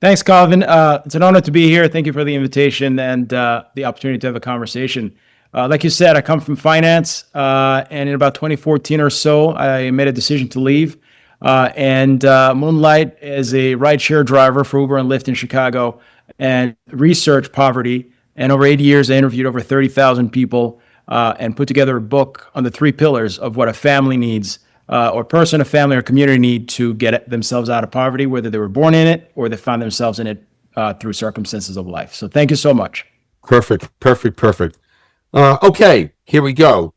Thanks, Calvin. It's an honor to be here. Thank you for the invitation and the opportunity to have a conversation. Like you said, I come from finance, and in about 2014 or so, I made a decision to leave and moonlight as a rideshare driver for Uber and Lyft in Chicago and research poverty. And over 8 years, I interviewed over 30,000 people and put together a book on the three pillars of what a family needs or person, a family, or community need to get themselves out of poverty, whether they were born in it or they found themselves in it through circumstances of life. So thank you so much. Perfect, perfect, perfect. Okay, here we go.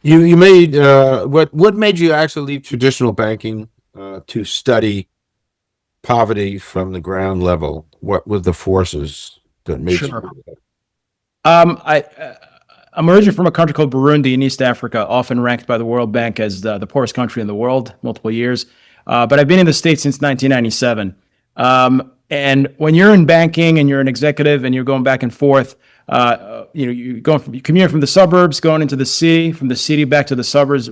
You made what made you actually leave traditional banking to study poverty from the ground level? What were the forces that made you Sure. do that? I'm originally from a country called Burundi in East Africa, often ranked by the World Bank as the poorest country in the world, multiple years. But I've been in the States since 1997. And when you're in banking and you're an executive and you're going back and forth, you commute from the suburbs, going into the city, from the city back to the suburbs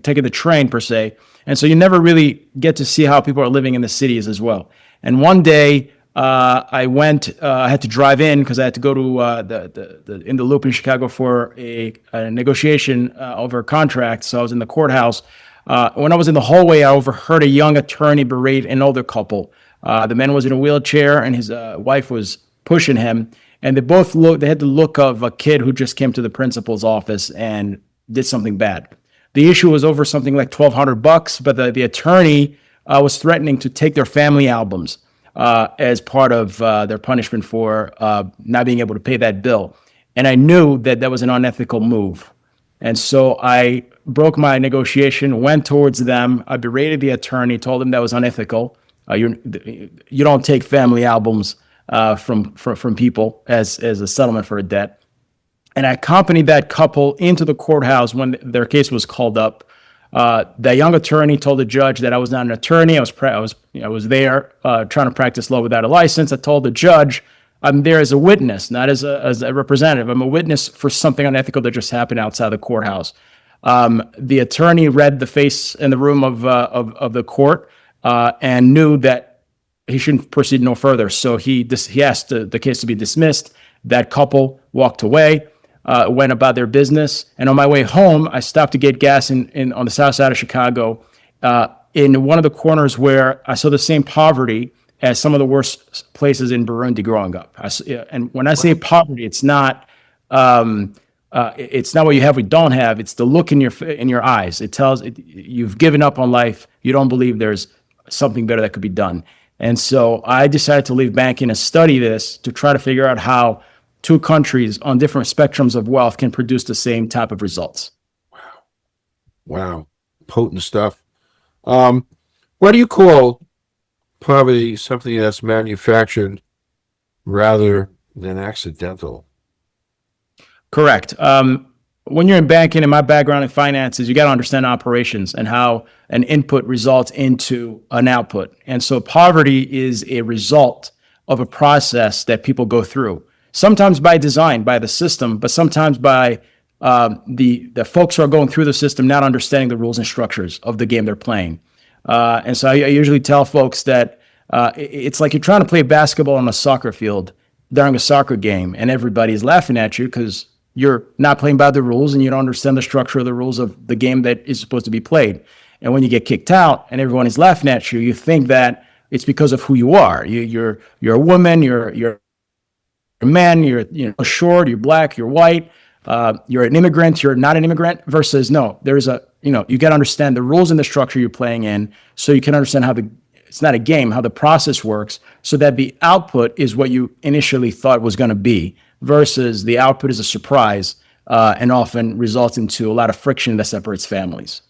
taking the train per se. And so you never really get to see how people are living in the cities as well. And one day, I had to drive in because I had to go to the in the loop in Chicago for a negotiation over a contract. So I was in the courthouse. When I was in the hallway, I overheard a young attorney berate an older couple. The man was in a wheelchair and his wife was pushing him. And they had the look of a kid who just came to the principal's office and did something bad. The issue was over something like $1,200, but the attorney was threatening to take their family albums as part of their punishment for not being able to pay that bill. And I knew that that was an unethical move. And so I broke my negotiation, went towards them. I berated the attorney, told him that was unethical. You don't take family albums from people as a settlement for a debt. And I accompanied that couple into the courthouse when their case was called up. The young attorney told the judge that I was not an attorney. I was there trying to practice law without a license. I told the judge I'm there as a witness, not as a representative. I'm a witness for something unethical that just happened outside the courthouse. The attorney read the face in the room of the court and knew that he shouldn't proceed no further. So he asked the case to be dismissed. That couple walked away. Went about their business. And on my way home, I stopped to get gas on the south side of Chicago in one of the corners where I saw the same poverty as some of the worst places in Burundi growing up. And when I say poverty, it's not what you have, we don't have. It's the look in your eyes. It tells you've given up on life. You don't believe there's something better that could be done. And so I decided to leave banking and study this to try to figure out how two countries on different spectrums of wealth can produce the same type of results. Wow, potent stuff. What do you call poverty? Something that's manufactured rather than accidental? Correct. When you're in banking, and my background in finances, you got to understand operations and how an input results into an output. And so poverty is a result of a process that people go through. Sometimes by design, by the system, but sometimes by the folks who are going through the system not understanding the rules and structures of the game they're playing. And so I usually tell folks that it's like you're trying to play basketball on a soccer field during a soccer game, and everybody's laughing at you because you're not playing by the rules and you don't understand the structure of the rules of the game that is supposed to be played. And when you get kicked out and everyone is laughing at you, you think that it's because of who you are. You're a woman, you're a man, you're short, you're black, you're white, you're an immigrant, you're not an immigrant, versus no, there's you got to understand the rules and the structure you're playing in so you can understand how it's not a game, how the process works, so that the output is what you initially thought was going to be versus the output is a surprise and often results into a lot of friction that separates families.